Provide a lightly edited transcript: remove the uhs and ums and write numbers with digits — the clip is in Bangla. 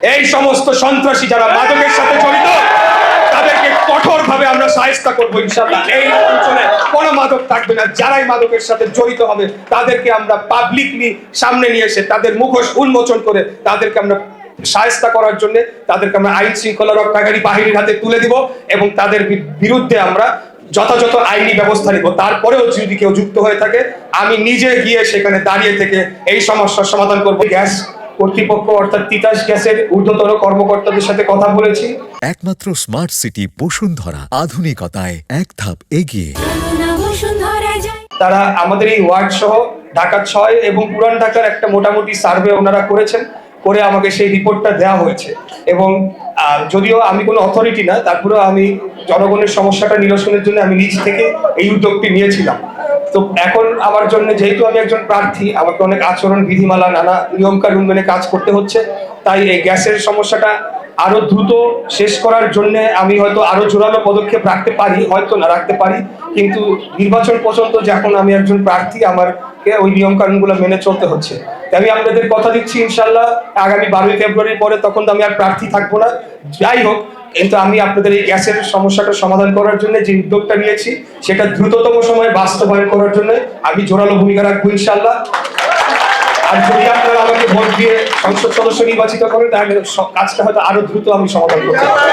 এই সমস্ত সন্ত্রাসী যারা মাদকের সাথে জড়িত তাদেরকে কঠোরভাবে আমরা শায়েস্তা করবো ইনশাআল্লাহ। এই অঞ্চলে কোনো মাদক থাকবে না। যারাই মাদকের সাথে জড়িত হবে তাদেরকে আমরা পাবলিকলি সামনে নিয়ে এসে তাদের মুখোশ উন্মোচন করে তাদেরকে আমরা শায়েস্তা করার জন্য তাদেরকে আমরা আইন শৃঙ্খলা রক্ষাকারী বাহিনীর হাতে তুলে দিব এবং তাদের বিরুদ্ধে আমরা যথাযথ আইনি ব্যবস্থা নিব। তারপরেও যদি কেউ যুক্ত হয়ে থাকে আমি নিজে গিয়ে সেখানে দাঁড়িয়ে থেকে এই সমস্যার সমাধান করব। গ্যাস কর্তৃপক্ষ অর্থাৎ তিতাস গ্যাসের ঊর্ধ্বতন কর্মকর্তাদের সাথে কথা বলেছি। একমাত্র স্মার্ট সিটি বসুন্ধরা, আধুনিকতায় এক ধাপ এগিয়ে। তারা আমাদের এই ওয়ার্ড সহ ঢাকা 6 এবং পুরান ঢাকার একটা মোটামুটি সার্ভে ওনারা করেছেন, করে আমাকে সেই রিপোর্টটা দেওয়া হয়েছে। এবং যদিও আমি কোনো অথরিটি না, তারপরেও আমি জনগণের সমস্যাটা নিরসনের জন্য আমি নিজ থেকে এই উদ্যোগটি নিয়েছিলাম। তো এখন আমার জন্য যেহেতু আমি একজন প্রার্থী, আমাকে অনেক আচরণ বিধিমালা নানা নিয়মকানুন মেনে কাজ করতে হচ্ছে। তাই এই গ্যাসের সমস্যাটা আরো দ্রুত শেষ করার জন্য আমি হয়তো আরো জোরালো পদক্ষেপ রাখতে পারি, হয়তো না রাখতে পারি, কিন্তু নির্বাচন পর্যন্ত যখন আমি একজন প্রার্থী আমাকে ওই নিয়ম কানুনগুলো মেনে চলতে হচ্ছে। আমি আপনাদের কথা দিচ্ছি ইনশাল্লাহ আগামী 12ই ফেব্রুয়ারির পরে তখন তো আমি আর প্রার্থী থাকবো না। যাই হোক, কিন্তু আমি আপনাদের এই গ্যাসের সমস্যাটা সমাধান করার জন্য যে উদ্যোগটা নিয়েছি সেটা দ্রুততম সময়ে বাস্তবায়ন করার জন্য আমি জোরালো ভূমিকা রাখবো ইনশাল্লাহ। আর যদি আপনারা আমাকে ভোট দিয়ে সংসদ সদস্য নির্বাচিত করেন তাহলে কাজটা হয়তো আরো দ্রুত আমি সমাধান করতে পারবো।